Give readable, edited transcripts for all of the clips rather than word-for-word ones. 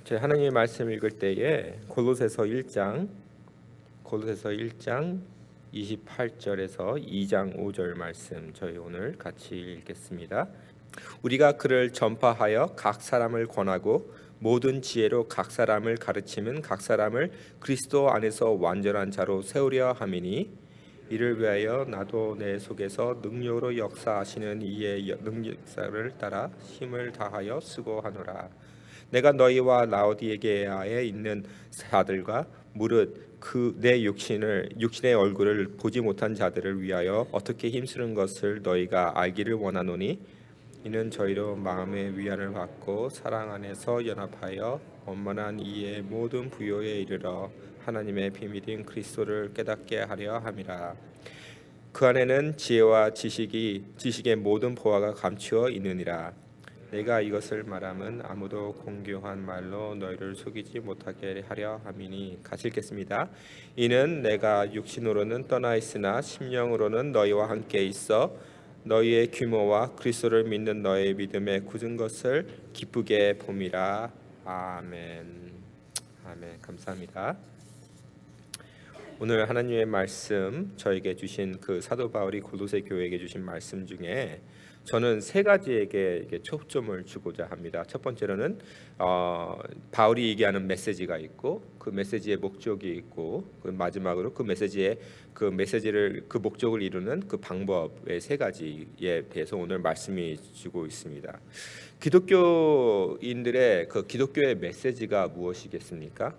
제 하나님의 말씀 읽을 때에 골로새서 1장 28절에서 2장 5절 말씀 저희 오늘 같이 읽겠습니다. 우리가 그를 전파하여 각 사람을 권하고 모든 지혜로 각 사람을 가르치면 각 사람을 그리스도 안에서 완전한 자로 세우려 함이니 이를 위하여 나도 내 속에서 능력으로 역사하시는 이의 능력사를 따라 힘을 다하여 수고하노라. 내가 너희와 라오디게아에 있는 자들과 무릇 그 내 육신의 얼굴을 보지 못한 자들을 위하여 어떻게 힘쓰는 것을 너희가 알기를 원하노니 이는 저희로 마음의 위안을 받고 사랑 안에서 연합하여 원만한 이의 모든 부요에 이르러 하나님의 비밀인 그리스도를 깨닫게 하려 함이라. 그 안에는 지혜와 지식의 모든 보화가 감추어 있느니라. 내가 이것을 말하면 아무도 공교한 말로 너희를 속이지 못하게 하려 함이니. 같이 읽겠습니다. 이는 내가 육신으로는 떠나 있으나 심령으로는 너희와 함께 있어 너희의 규모와 그리스도를 믿는 너희의 믿음에 굳은 것을 기쁘게 봄이라. 아멘. 아멘. 감사합니다. 오늘 하나님의 말씀 저에게 주신 그 사도 바울이 골로새 교회에게 주신 말씀 중에 저는 세 가지에게 초점을 주고자 합니다. 첫 번째로는 바울이 얘기하는 메시지가 있고 그 메시지의 목적이 있고 그 마지막으로 그 메시지를 그 목적을 이루는 그 방법의 세 가지에 대해서 오늘 말씀이 주고 있습니다. 기독교인들의 그 기독교의 메시지가 무엇이겠습니까?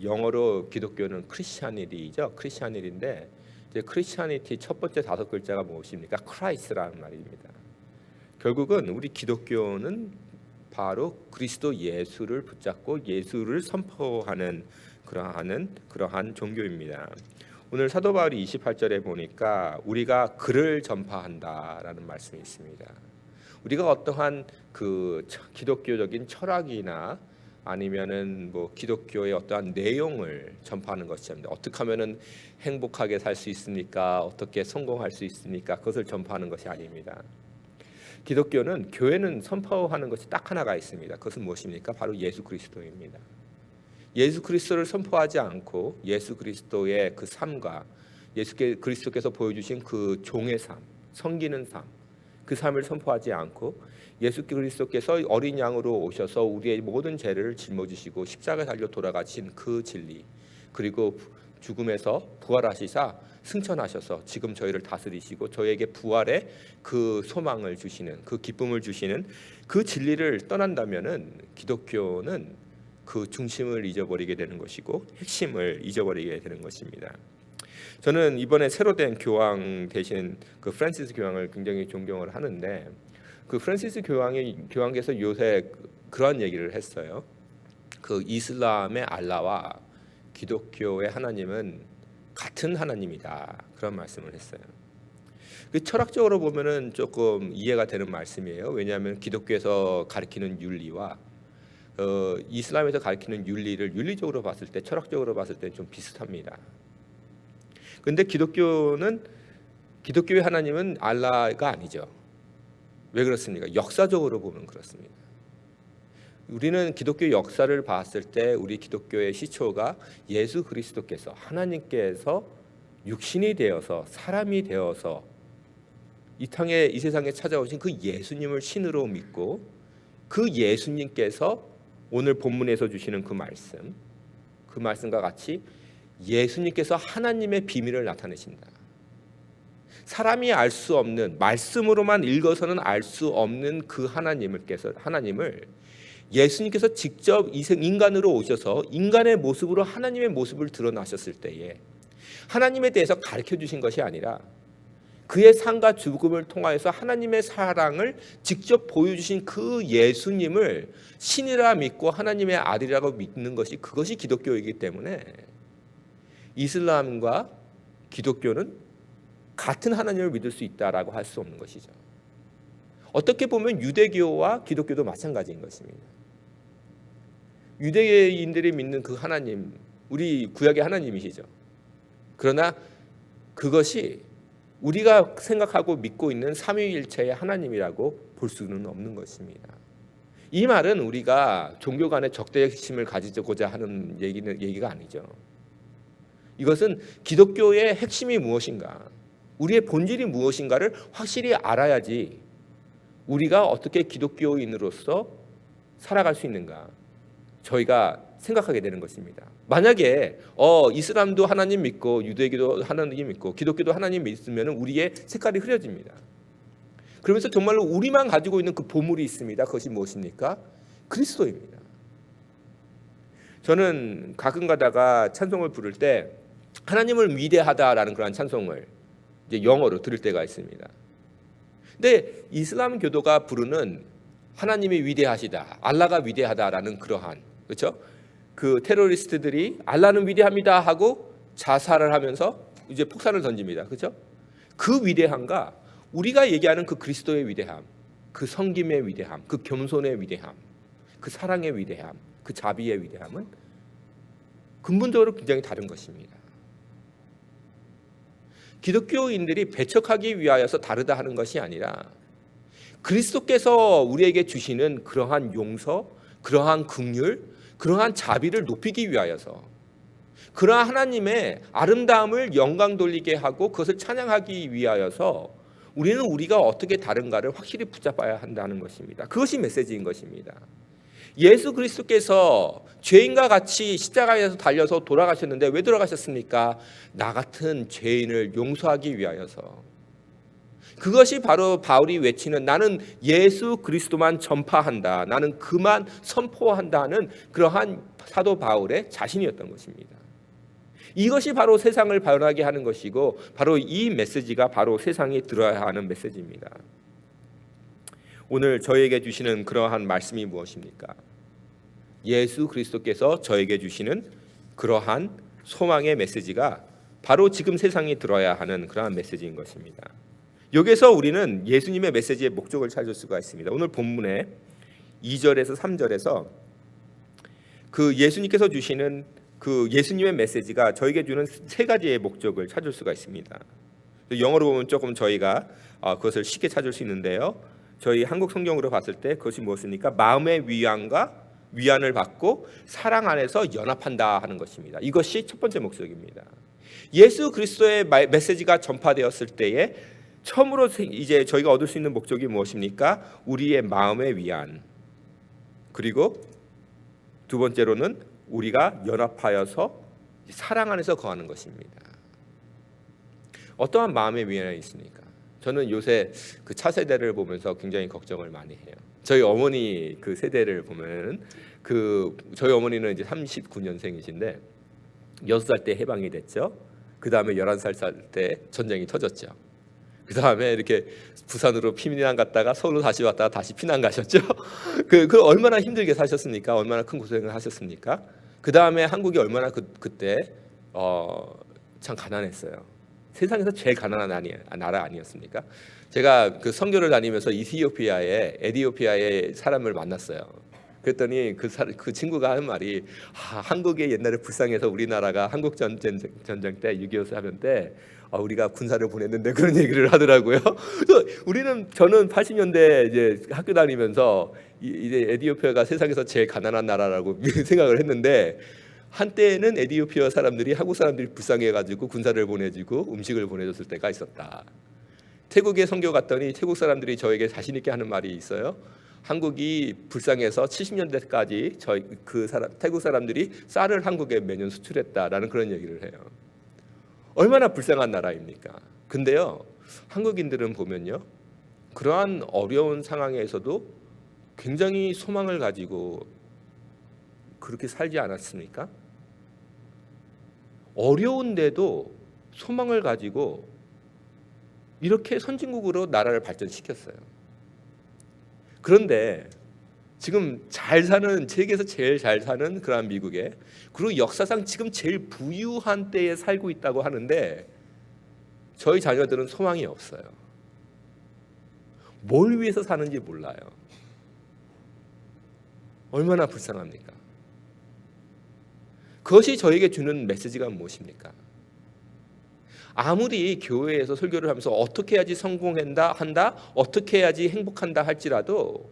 영어로 기독교는 크리스찬이죠. 크리스찬인데 이제 크리스찬이티 첫 번째 다섯 글자가 무엇입니까? 크라이스트라는 말입니다. 결국은 우리 기독교는 바로 그리스도 예수를 붙잡고 예수를 선포하는 그러한 종교입니다. 오늘 사도 바울이 28절에 보니까 우리가 그를 전파한다라는 말씀이 있습니다. 우리가 어떠한 그 기독교적인 철학이나 아니면은 뭐 기독교의 어떠한 내용을 전파하는 것이 아닙니다. 어떻게 하면은 행복하게 살 수 있습니까? 어떻게 성공할 수 있습니까? 그것을 전파하는 것이 아닙니다. 기독교는 교회는 선포하는 것이 딱 하나가 있습니다. 그것은 무엇입니까? 바로 예수 그리스도입니다. 예수 그리스도를 선포하지 않고 예수 그리스도의 그 삶과 예수 그리스도께서 보여주신 그 종의 삶, 섬기는 삶, 그 삶을 선포하지 않고 예수 그리스도께서 어린 양으로 오셔서 우리의 모든 죄를 짊어지시고 십자가에 달려 돌아가신 그 진리, 그리고 죽음에서 부활하시사 승천하셔서 지금 저희를 다스리시고 저희에게 부활의 그 소망을 주시는, 그 기쁨을 주시는 그 진리를 떠난다면은 기독교는 그 중심을 잊어버리게 되는 것이고 핵심을 잊어버리게 되는 것입니다. 저는 이번에 새로 된 교황 대신 그 프란시스 교황을 굉장히 존경을 하는데 그 프란시스 교황께서 요새 그런 얘기를 했어요. 그 이슬람의 알라와 기독교의 하나님은 같은 하나님이다, 그런 말씀을 했어요. 그 철학적으로 보면은 조금 이해가 되는 말씀이에요. 왜냐하면 기독교에서 가르치는 윤리와 이슬람에서 가르치는 윤리를 윤리적으로 봤을 때, 철학적으로 봤을 때 좀 비슷합니다. 그런데 기독교의 하나님은 알라가 아니죠. 왜 그렇습니까? 역사적으로 보면 그렇습니다. 우리는 기독교 역사를 봤을 때 우리 기독교의 시초가 예수 그리스도께서, 하나님께서 육신이 되어서 사람이 되어서 이 세상에 찾아오신 그 예수님을 신으로 믿고 그 예수님께서 오늘 본문에서 주시는 그 말씀과 같이 예수님께서 하나님의 비밀을 나타내신다. 사람이 알 수 없는, 말씀으로만 읽어서는 알 수 없는 그 하나님을 예수님께서 직접 인간으로 오셔서 인간의 모습으로 하나님의 모습을 드러나셨을 때에 하나님에 대해서 가르쳐 주신 것이 아니라 그의 삶과 죽음을 통하여서 하나님의 사랑을 직접 보여주신 그 예수님을 신이라 믿고 하나님의 아들이라고 믿는 것이, 그것이 기독교이기 때문에 이슬람과 기독교는 같은 하나님을 믿을 수 있다라고 할 수 없는 것이죠. 어떻게 보면 유대교와 기독교도 마찬가지인 것입니다. 유대인들이 믿는 그 하나님, 우리 구약의 하나님이시죠. 그러나 그것이 우리가 생각하고 믿고 있는 삼위일체의 하나님이라고 볼 수는 없는 것입니다. 이 말은 우리가 종교 간의 적대심을 가지고자 하는 얘기가 아니죠. 이것은 기독교의 핵심이 무엇인가, 우리의 본질이 무엇인가를 확실히 알아야지 우리가 어떻게 기독교인으로서 살아갈 수 있는가 저희가 생각하게 되는 것입니다. 만약에 이슬람도 하나님 믿고 유대교도 하나님 믿고 기독교도 하나님 믿으면 우리의 색깔이 흐려집니다. 그러면서 정말로 우리만 가지고 있는 그 보물이 있습니다. 그것이 무엇입니까? 그리스도입니다. 저는 가끔 가다가 찬송을 부를 때 하나님을 위대하다라는 그런 찬송을 이제 영어로 들을 때가 있습니다. 근데 이슬람 교도가 부르는 하나님이 위대하시다, 알라가 위대하다라는 그러한, 그렇죠? 그 테러리스트들이 알라는 위대합니다 하고 자살을 하면서 이제 폭탄을 던집니다. 그렇죠? 그 위대함과 우리가 얘기하는 그 그리스도의 위대함, 그 섬김의 위대함, 그 겸손의 위대함, 그 사랑의 위대함, 그 자비의 위대함은 근본적으로 굉장히 다른 것입니다. 기독교인들이 배척하기 위하여서 다르다 하는 것이 아니라 그리스도께서 우리에게 주시는 그러한 용서, 그러한 긍휼, 그러한 자비를 높이기 위하여서, 그러한 하나님의 아름다움을 영광 돌리게 하고 그것을 찬양하기 위하여서 우리는 우리가 어떻게 다른가를 확실히 붙잡아야 한다는 것입니다. 그것이 메시지인 것입니다. 예수 그리스도께서 죄인과 같이 십자가에서 달려서 돌아가셨는데 왜 돌아가셨습니까? 나 같은 죄인을 용서하기 위하여서. 그것이 바로 바울이 외치는 나는 예수 그리스도만 전파한다, 나는 그만 선포한다는 그러한 사도 바울의 자신이었던 것입니다. 이것이 바로 세상을 변하게 하는 것이고, 바로 이 메시지가 바로 세상에 들어야 하는 메시지입니다. 오늘 저에게 주시는 그러한 말씀이 무엇입니까? 예수 그리스도께서 저에게 주시는 그러한 소망의 메시지가 바로 지금 세상에 들어야 하는 그러한 메시지인 것입니다. 여기서 우리는 예수님의 메시지의 목적을 찾을 수가 있습니다. 오늘 본문에 2절에서 3절에서 그 예수님께서 주시는 그 예수님의 메시지가 저에게 주는 세 가지의 목적을 찾을 수가 있습니다. 영어로 보면 조금 저희가 그것을 쉽게 찾을 수 있는데요. 저희 한국 성경으로 봤을 때 그것이 무엇입니까? 마음의 위안과 위안을 받고 사랑 안에서 연합한다 하는 것입니다. 이것이 첫 번째 목적입니다. 예수 그리스도의 메시지가 전파되었을 때에 처음으로 이제 저희가 얻을 수 있는 목적이 무엇입니까? 우리의 마음의 위안, 그리고 두 번째로는 우리가 연합하여서 사랑 안에서 거하는 것입니다. 어떠한 마음의 위안이 있습니까? 저는 요새 그 차세대를 보면서 굉장히 걱정을 많이 해요. 저희 어머니 그 세대를 보면 저희 어머니는 이제 39년생이신데 6살 때 해방이 됐죠. 그 다음에 11살 때 전쟁이 터졌죠. 그 다음에 이렇게 부산으로 피난 갔다가 서울로 다시 왔다가 다시 피난 가셨죠. 그 얼마나 힘들게 사셨습니까? 얼마나 큰 고생을 하셨습니까? 그 다음에 한국이 얼마나 그때 참 가난했어요. 세상에서 제일 가난한 나라 아니었습니까? 제가 그 선교를 다니면서 에디오피아의 사람을 만났어요. 그랬더니 그 친구가 하는 말이 한국이 옛날에 불쌍해서 우리나라가 한국 전쟁 때 6.25 사변 때 우리가 군사를 보냈는데 그런 얘기를 하더라고요. 저는 80년대 이제 학교 다니면서 이제 에디오피아가 세상에서 제일 가난한 나라라고 생각을 했는데 한때는 에디오피아 사람들이 한국 사람들이 불쌍해가지고 군사를 보내주고 음식을 보내줬을 때가 있었다. 태국에 선교 갔더니 태국 사람들이 저에게 자신 있게 하는 말이 있어요. 한국이 불쌍해서 70년대까지 태국 사람들이 쌀을 한국에 매년 수출했다라는 그런 얘기를 해요. 얼마나 불쌍한 나라입니까? 근데요, 한국인들은 보면요, 그러한 어려운 상황에서도 굉장히 소망을 가지고 그렇게 살지 않았습니까? 어려운데도 소망을 가지고 이렇게 선진국으로 나라를 발전시켰어요. 그런데 지금 잘 사는, 세계에서 제일 잘 사는 그런 미국에, 그리고 역사상 지금 제일 부유한 때에 살고 있다고 하는데 저희 자녀들은 소망이 없어요. 뭘 위해서 사는지 몰라요. 얼마나 불쌍합니까? 그것이 저에게 주는 메시지가 무엇입니까? 아무리 교회에서 설교를 하면서 어떻게 해야지 성공한다, 어떻게 해야지 행복한다 할지라도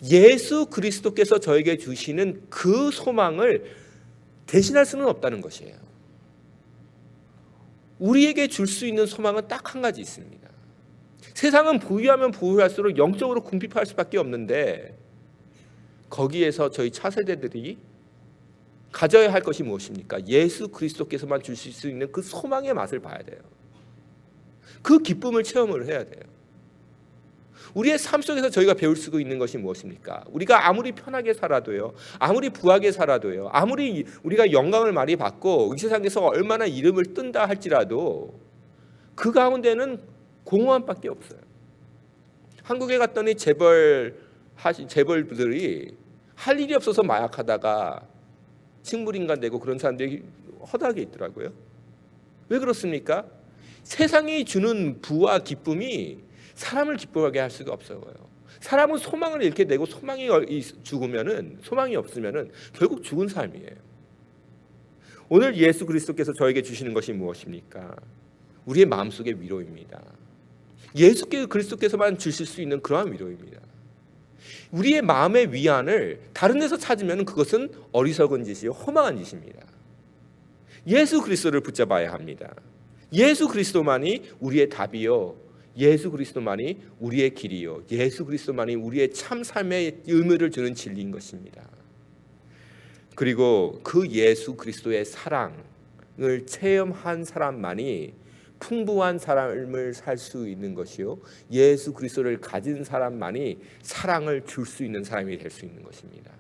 예수 그리스도께서 저에게 주시는 그 소망을 대신할 수는 없다는 것이에요. 우리에게 줄 수 있는 소망은 딱 한 가지 있습니다. 세상은 부유하면 부유할수록 영적으로 궁핍할 수밖에 없는데, 거기에서 저희 차세대들이 가져야 할 것이 무엇입니까? 예수 그리스도께서만 주실 수 있는 그 소망의 맛을 봐야 돼요. 그 기쁨을 체험을 해야 돼요. 우리의 삶 속에서 저희가 배울 수 있는 것이 무엇입니까? 우리가 아무리 편하게 살아도요, 아무리 부하게 살아도요, 아무리 우리가 영광을 많이 받고 이 세상에서 얼마나 이름을 뜬다 할지라도 그 가운데는 공허함밖에 없어요. 한국에 갔더니 재벌들이 할 일이 없어서 마약하다가 식물인간 되고 그런 사람들이 허다하게 있더라고요. 왜 그렇습니까? 세상이 주는 부와 기쁨이 사람을 기뻐하게 할 수가 없어요. 사람은 소망을 잃게 되고, 소망이 없으면은 결국 죽은 삶이에요. 오늘 예수 그리스도께서 저에게 주시는 것이 무엇입니까? 우리의 마음속의 위로입니다. 예수 그리스도께서만 주실 수 있는 그러한 위로입니다. 우리의 마음의 위안을 다른 데서 찾으면 그것은 어리석은 짓이요, 허망한 짓입니다. 예수 그리스도를 붙잡아야 합니다. 예수 그리스도만이 우리의 답이요, 예수 그리스도만이 우리의 길이요, 예수 그리스도만이 우리의 참 삶의 의미를 주는 진리인 것입니다. 그리고 그 예수 그리스도의 사랑을 체험한 사람만이 풍부한 삶을 살 수 있는 것이요, 예수 그리스도를 가진 사람만이 사랑을 줄 수 있는 사람이 될 수 있는 것입니다.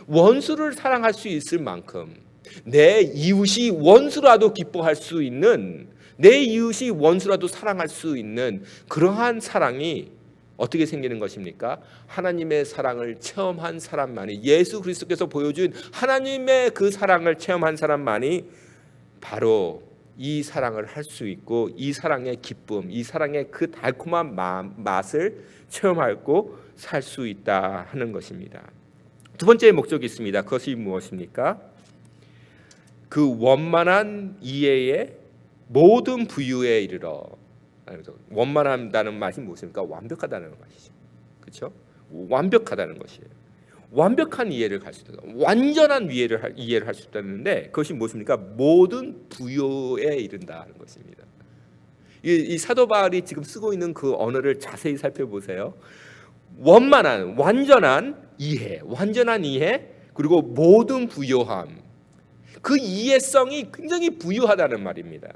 원수를 사랑할 수 있을 만큼 내 이웃이 원수라도 기뻐할 수 있는, 내 이웃이 원수라도 사랑할 수 있는 그러한 사랑이 어떻게 생기는 것입니까? 하나님의 사랑을 체험한 사람만이, 예수 그리스도께서 보여준 하나님의 그 사랑을 체험한 사람만이 바로 이 사랑을 할 수 있고, 이 사랑의 기쁨, 이 사랑의 그 달콤한 맛을 체험하고 살 수 있다 하는 것입니다. 두 번째 목적이 있습니다. 그것이 무엇입니까? 그 원만한 이해에 모든 부유에 이르러. 원만하다는 말이 무엇입니까? 완벽하다는 말이죠. 그렇죠? 완벽하다는 것이에요. 완벽한 이해를 할 수 있다. 완전한 이해를 할 수 있다는데, 그것이 무엇입니까? 모든 부유에 이른다는 것입니다. 이 사도 바울이 지금 쓰고 있는 그 언어를 자세히 살펴보세요. 원만한, 완전한 이해, 그리고 모든 부유함. 그 이해성이 굉장히 부유하다는 말입니다.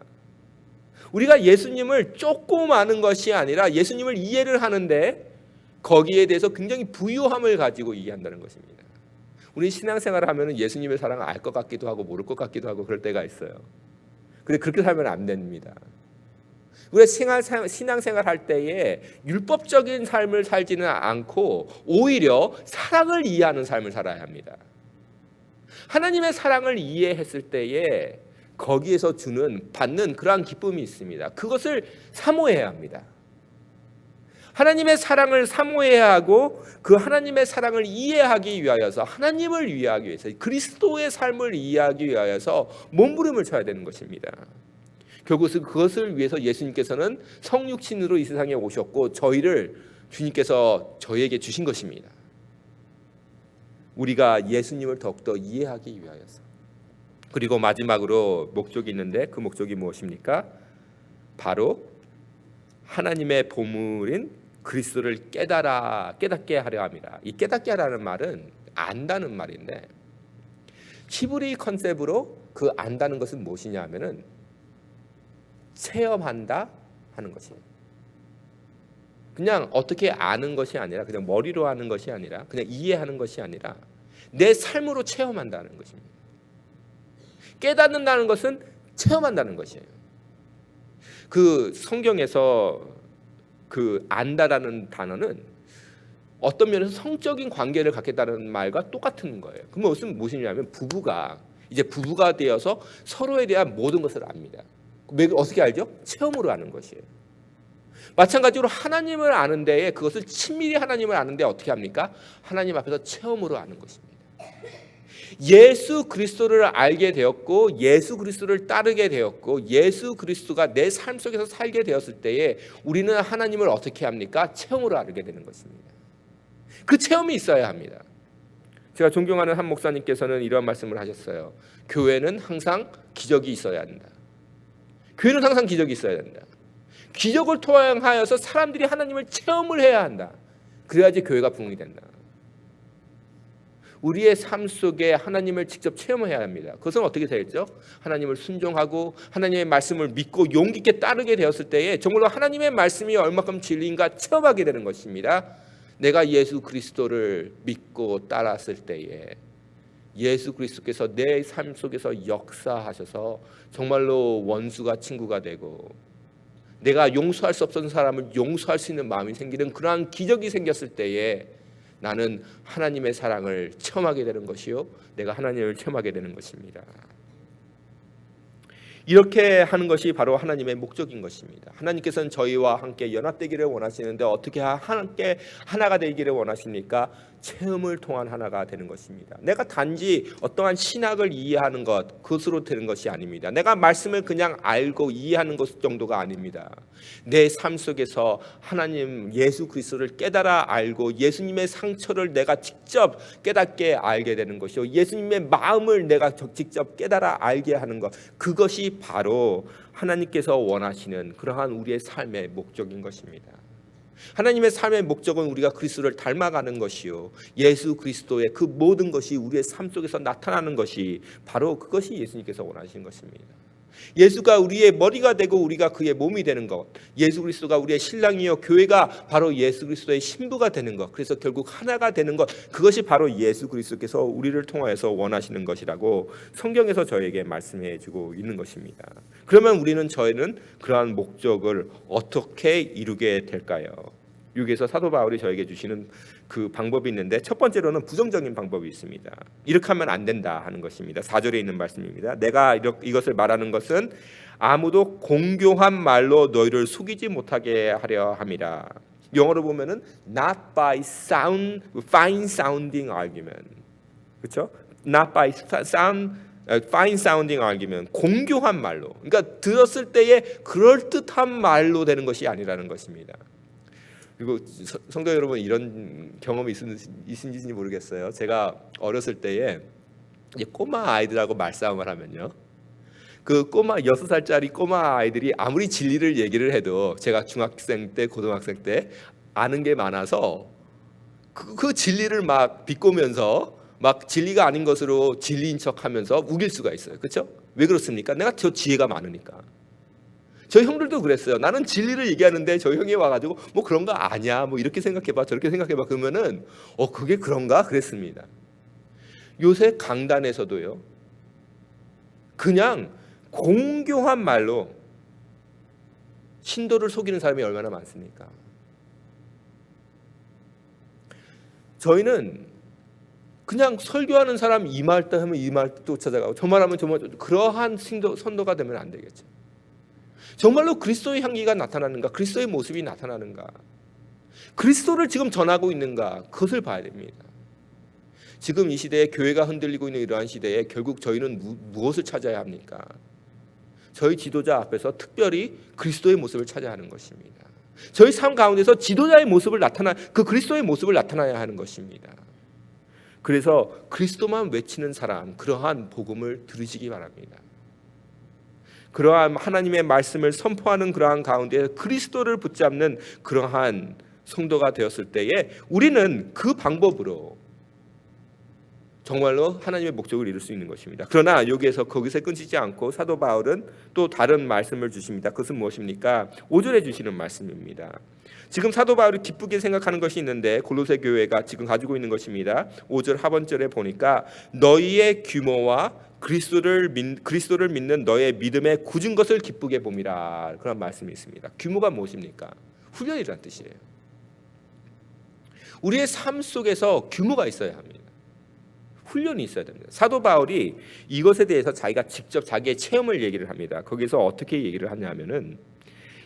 우리가 예수님을 조금 아는 것이 아니라 예수님을 이해를 하는데 거기에 대해서 굉장히 부유함을 가지고 이해한다는 것입니다. 우리 신앙생활을 하면 예수님의 사랑을 알 것 같기도 하고 모를 것 같기도 하고 그럴 때가 있어요. 근데 그렇게 살면 안 됩니다. 우리가 신앙생활 할 때에 율법적인 삶을 살지는 않고 오히려 사랑을 이해하는 삶을 살아야 합니다. 하나님의 사랑을 이해했을 때에 거기에서 받는 그러한 기쁨이 있습니다. 그것을 사모해야 합니다. 하나님의 사랑을 사모해야 하고, 그 하나님의 사랑을 이해하기 위하여서, 하나님을 이해하기 위해서, 그리스도의 삶을 이해하기 위하여서 몸부림을 쳐야 되는 것입니다. 결국은 그것을 위해서 예수님께서는 성육신으로 이 세상에 오셨고, 주님께서 저희에게 주신 것입니다. 우리가 예수님을 더욱더 이해하기 위하여서. 그리고 마지막으로 목적이 있는데, 그 목적이 무엇입니까? 바로 하나님의 보물인 그리스도를 깨닫게 하려 합니다. 이 깨닫게 하라는 말은 안다는 말인데, 히브리 컨셉으로 그 안다는 것은 무엇이냐 하면은 체험한다 하는 것이에요. 그냥 어떻게 아는 것이 아니라, 그냥 머리로 하는 것이 아니라, 그냥 이해하는 것이 아니라 내 삶으로 체험한다는 것입니다. 깨닫는다는 것은 체험한다는 것이에요. 그 성경에서 그 안다라는 단어는 어떤 면에서 성적인 관계를 갖겠다는 말과 똑같은 거예요. 그럼 무엇이냐면 부부가 되어서 서로에 대한 모든 것을 압니다. 어떻게 알죠? 체험으로 아는 것이에요. 마찬가지로 하나님을 아는 데에, 그것을 친밀히 하나님을 아는 데 어떻게 합니까? 하나님 앞에서 체험으로 아는 것입니다. 예수 그리스도를 알게 되었고, 예수 그리스도를 따르게 되었고, 예수 그리스도가 내 삶 속에서 살게 되었을 때에 우리는 하나님을 어떻게 합니까? 체험으로 알게 되는 것입니다. 그 체험이 있어야 합니다. 제가 존경하는 한 목사님께서는 이런 말씀을 하셨어요. 교회는 항상 기적이 있어야 한다. 교회는 항상 기적이 있어야 된다. 기적을 통하여서 사람들이 하나님을 체험을 해야 한다. 그래야지 교회가 부흥이 된다. 우리의 삶 속에 하나님을 직접 체험해야 합니다. 그것은 어떻게 되겠죠? 하나님을 순종하고 하나님의 말씀을 믿고 용기 있게 따르게 되었을 때에 정말로 하나님의 말씀이 얼마큼 진리인가 체험하게 되는 것입니다. 내가 예수 그리스도를 믿고 따랐을 때에 예수 그리스도께서 내 삶 속에서 역사하셔서 정말로 원수가 친구가 되고 내가 용서할 수 없었던 사람을 용서할 수 있는 마음이 생기는 그러한 기적이 생겼을 때에 나는 하나님의 사랑을 체험하게 되는 것이요, 내가 하나님을 체험하게 되는 것입니다. 이렇게 하는 것이 바로 하나님의 목적인 것입니다. 하나님께서는 저희와 함께 연합되기를 원하시는데 어떻게 함께 하나가 되기를 원하십니까? 체험을 통한 하나가 되는 것입니다. 내가 단지 어떠한 신학을 이해하는 것, 그것으로 되는 것이 아닙니다. 내가 말씀을 그냥 알고 이해하는 것 정도가 아닙니다. 내 삶 속에서 하나님 예수 그리스도를 깨달아 알고 예수님의 상처를 내가 직접 깨닫게 알게 되는 것이요, 예수님의 마음을 내가 직접 깨달아 알게 하는 것, 그것이 바로 하나님께서 원하시는 그러한 우리의 삶의 목적인 것입니다. 하나님의 삶의 목적은 우리가 그리스도를 닮아가는 것이요, 예수 그리스도의 그 모든 것이 우리의 삶 속에서 나타나는 것이 바로 그것이 예수님께서 원하시는 것입니다. 예수가 우리의 머리가 되고 우리가 그의 몸이 되는 것, 예수 그리스도가 우리의 신랑이요 교회가 바로 예수 그리스도의 신부가 되는 것, 그래서 결국 하나가 되는 것, 그것이 바로 예수 그리스도께서 우리를 통하여서 원하시는 것이라고 성경에서 저에게 말씀해 주고 있는 것입니다. 그러면 저희는 그러한 목적을 어떻게 이루게 될까요? 여기에서 사도 바울이 저에게 주시는 그 방법이 있는데, 첫 번째로는 부정적인 방법이 있습니다. 이렇게 하면 안 된다 하는 것입니다. 4절에 있는 말씀입니다. 내가 이것을 말하는 것은 아무도 공교한 말로 너희를 속이지 못하게 하려 함이라. 영어로 보면은 not by fine sounding argument, 그렇죠? Not by fine sounding argument, 공교한 말로, 그러니까 들었을 때에 그럴 듯한 말로 되는 것이 아니라는 것입니다. 그리고 성도 여러분, 이런 경험이 있으신지 모르겠어요. 제가 어렸을 때에 이제 꼬마 아이들하고 말싸움을 하면요, 그 꼬마 6살짜리 꼬마 아이들이 아무리 진리를 얘기를 해도 제가 중학생 때 고등학생 때 아는 게 많아서 그 진리를 막 비꼬면서 막 진리가 아닌 것으로 진리인 척하면서 우길 수가 있어요. 그렇죠? 왜 그렇습니까? 내가 저 지혜가 많으니까. 저희 형들도 그랬어요. 나는 진리를 얘기하는데 저희 형이 와가지고 뭐 그런 거 아니야, 뭐 이렇게 생각해봐 저렇게 생각해봐 그러면은 그게 그런가 그랬습니다. 요새 강단에서도요, 그냥 공교한 말로 신도를 속이는 사람이 얼마나 많습니까? 저희는 그냥 설교하는 사람 이 말 때 하면 이 말 또 찾아가고 저 말하면 저 말, 그러한 선도가 되면 안 되겠죠. 정말로 그리스도의 향기가 나타나는가, 그리스도의 모습이 나타나는가, 그리스도를 지금 전하고 있는가, 그것을 봐야 됩니다. 지금 이 시대에 교회가 흔들리고 있는 이러한 시대에 결국 저희는 무엇을 찾아야 합니까? 저희 지도자 앞에서 특별히 그리스도의 모습을 찾아야 하는 것입니다. 저희 삶 가운데서 지도자의 모습을 그 그리스도의 모습을 나타나야 하는 것입니다. 그래서 그리스도만 외치는 사람, 그러한 복음을 들으시기 바랍니다. 그러한 하나님의 말씀을 선포하는 그러한 가운데 그리스도를 붙잡는 그러한 성도가 되었을 때에 우리는 그 방법으로 정말로 하나님의 목적을 이룰 수 있는 것입니다. 그러나 여기에서 거기서 끊이지 않고 사도 바울은 또 다른 말씀을 주십니다. 그것은 무엇입니까? 5절에 주시는 말씀입니다. 지금 사도 바울이 기쁘게 생각하는 것이 있는데 골로새 교회가 지금 가지고 있는 것입니다. 5절 하반절에 보니까 너희의 규모와 그리스도를 믿는 너의 믿음에 굳은 것을 기쁘게 봄이라, 그런 말씀이 있습니다. 규모가 무엇입니까? 훈련이라는 뜻이에요. 우리의 삶 속에서 규모가 있어야 합니다. 훈련이 있어야 됩니다. 사도 바울이 이것에 대해서 자기가 직접 자기의 체험을 얘기를 합니다. 거기서 어떻게 얘기를 하냐면은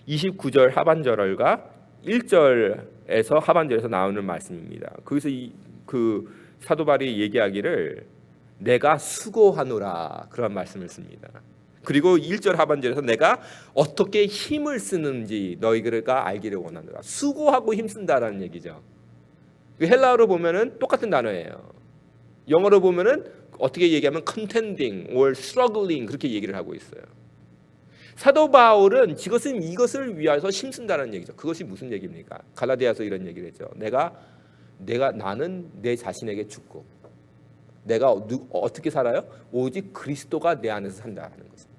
29절 하반절과 1절에서 하반절에서 나오는 말씀입니다. 거기서 그 사도 바울이 얘기하기를 내가 수고하노라, 그런 말씀을 씁니다. 그리고 1절 하반절에서 내가 어떻게 힘을 쓰는지 너희가 알기를 원하노라. 수고하고 힘쓴다라는 얘기죠. 헬라어로 보면은 똑같은 단어예요. 영어로 보면은 어떻게 얘기하면 contending or struggling 그렇게 얘기를 하고 있어요. 사도 바울은 이것을 위해서 힘쓴다는 얘기죠. 그것이 무슨 얘기입니까? 갈라디아서 이런 얘기를 했죠. 나는 내 자신에게 죽고 내가 어떻게 살아요? 오직 그리스도가 내 안에서 산다는 것입니다.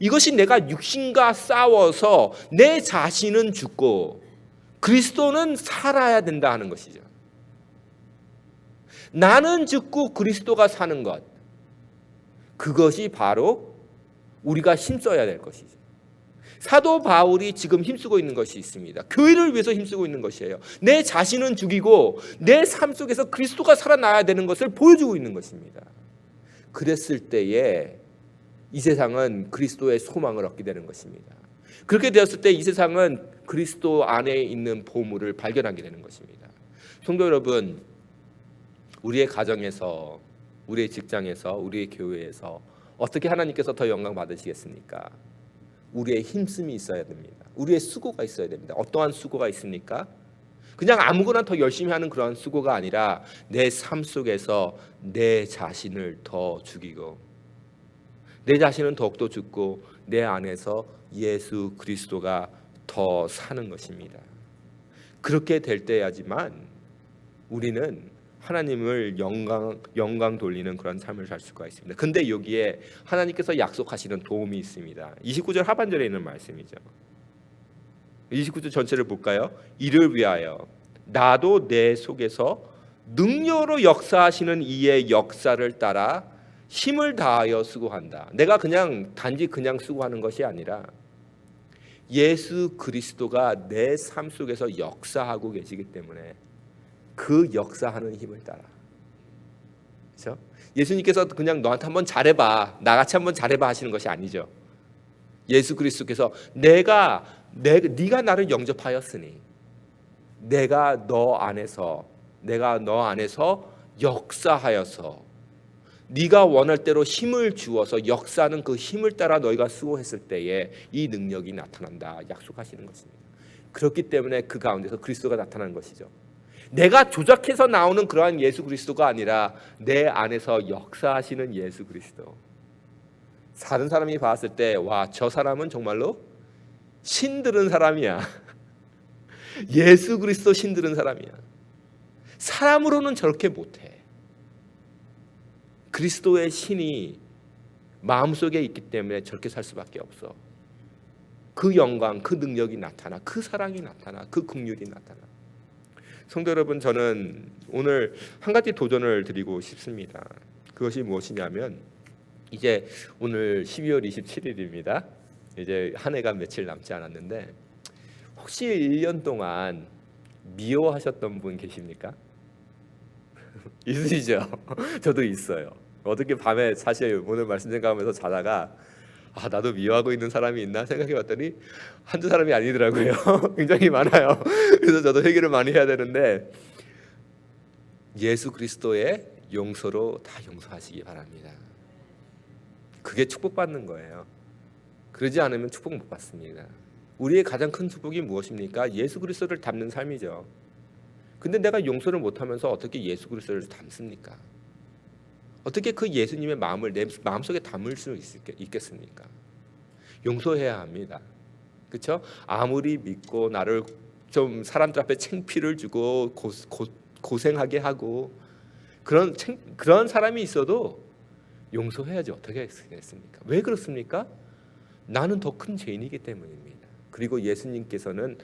이것이 내가 육신과 싸워서 내 자신은 죽고 그리스도는 살아야 된다 하는 것이죠. 나는 죽고 그리스도가 사는 것, 그것이 바로 우리가 힘써야 될 것이죠. 사도 바울이 지금 힘쓰고 있는 것이 있습니다. 교회를 위해서 힘쓰고 있는 것이에요. 내 자신은 죽이고 내 삶 속에서 그리스도가 살아나야 되는 것을 보여주고 있는 것입니다. 그랬을 때에 이 세상은 그리스도의 소망을 얻게 되는 것입니다. 그렇게 되었을 때 이 세상은 그리스도 안에 있는 보물을 발견하게 되는 것입니다. 성도 여러분, 우리의 가정에서, 우리의 직장에서, 우리의 교회에서 어떻게 하나님께서 더 영광 받으시겠습니까? 우리의 힘씀이 있어야 됩니다. 우리의 수고가 있어야 됩니다. 어떠한 수고가 있습니까? 그냥 아무거나 더 열심히 하는 그런 수고가 아니라 내 삶 속에서 내 자신을 더 죽이고 내 자신은 더욱더 죽고 내 안에서 예수 그리스도가 더 사는 것입니다. 그렇게 될 때야지만 우리는 하나님을 영광 돌리는 그런 삶을 살 수가 있습니다. 근데 여기에 하나님께서 약속하시는 도움이 있습니다. 29절 하반절에 있는 말씀이죠. 29절 전체를 볼까요? 이를 위하여 나도 내 속에서 능력으로 역사하시는 이의 역사를 따라 힘을 다하여 수고한다. 내가 단지 그냥 수고하는 것이 아니라 예수 그리스도가 내 삶 속에서 역사하고 계시기 때문에 그 역사하는 힘을 따라. 그렇죠? 예수님께서 그냥 너한테 한번 잘해봐, 나같이 한번 잘해봐 하시는 것이 아니죠. 예수 그리스도께서 네가 나를 영접하였으니 내가 너 안에서 역사하여서 네가 원할 대로 힘을 주어서 역사하는 그 힘을 따라 너희가 수고했을 때에 이 능력이 나타난다 약속하시는 것입니다. 그렇기 때문에 그 가운데서 그리스도가 나타나는 것이죠. 내가 조작해서 나오는 그러한 예수 그리스도가 아니라 내 안에서 역사하시는 예수 그리스도. 다른 사람이 봤을 때 와, 저 사람은 정말로 신들은 사람이야. 예수 그리스도 신들은 사람이야. 사람으로는 저렇게 못해. 그리스도의 신이 마음속에 있기 때문에 저렇게 살 수밖에 없어. 그 영광, 그 능력이 나타나, 그 사랑이 나타나, 그 긍휼이 나타나. 성도 여러분, 저는 오늘 한 가지 도전을 드리고 싶습니다. 그것이 무엇이냐면 이제 오늘 12월 27일입니다. 이제 한 해가 며칠 남지 않았는데 혹시 1년 동안 미워하셨던 분 계십니까? 있으시죠? 저도 있어요. 어떻게 밤에 사실 오늘 말씀 생각하면서 자다가 나도 미워하고 있는 사람이 있나 생각해봤더니 한두 사람이 아니더라고요. 굉장히 많아요. 그래서 저도 회개를 많이 해야 되는데 예수 그리스도의 용서로 다 용서하시기 바랍니다. 그게 축복받는 거예요. 그러지 않으면 축복 못 받습니다. 우리의 가장 큰 축복이 무엇입니까? 예수 그리스도를 닮는 삶이죠. 근데 내가 용서를 못하면서 어떻게 예수 그리스도를 닮습니까? 어떻게 그 예수님의 마음을 내 마음속에 담을 수 있겠습니까? 용서해야 합니다. 그렇죠? 아무리 믿고 나를 좀 사람들 앞에 창피를 주고 고생하게 하고 그런 사람이 있어도 용서해야지 어떻게 하겠습니까? 왜 그렇습니까? 나는 더 큰 죄인이기 때문입니다. 그리고 예수님께서는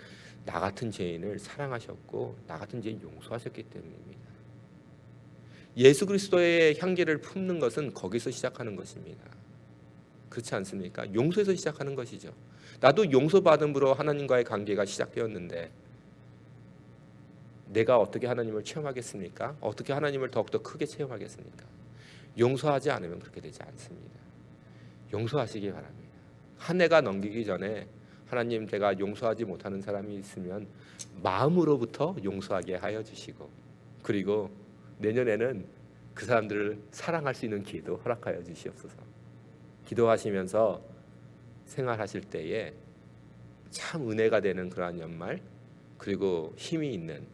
나 같은 죄인을 사랑하셨고 나 같은 죄인 용서하셨기 때문입니다. 예수 그리스도의 향기를 품는 것은 거기서 시작하는 것입니다. 그렇지 않습니까? 용서에서 시작하는 것이죠. 나도 용서받음으로 하나님과의 관계가 시작되었는데 내가 어떻게 하나님을 체험하겠습니까? 어떻게 하나님을 더욱더 크게 체험하겠습니까? 용서하지 않으면 그렇게 되지 않습니다. 용서하시기 바랍니다. 한 해가 넘기기 전에 하나님, 제가 용서하지 못하는 사람이 있으면 마음으로부터 용서하게 하여 주시고, 그리고 내년에는 그 사람들을 사랑할 수 있는 기회도 허락하여 주시옵소서. 기도하시면서 생활하실 때에 참 은혜가 되는 그러한 연말, 그리고 힘이 있는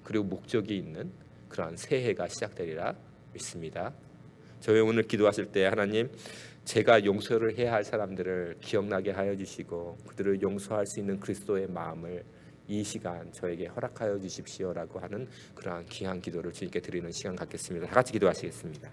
그리고 목적이 있는 그러한 새해가 시작되리라 믿습니다. 저희 오늘 기도하실 때 하나님, 제가 용서를 해야 할 사람들을 기억나게 하여 주시고 그들을 용서할 수 있는 그리스도의 마음을 이 시간 저에게 허락하여 주십시오라고 하는 그러한 귀한 기도를 주님께 드리는 시간 갖겠습니다. 다 같이 기도하시겠습니다.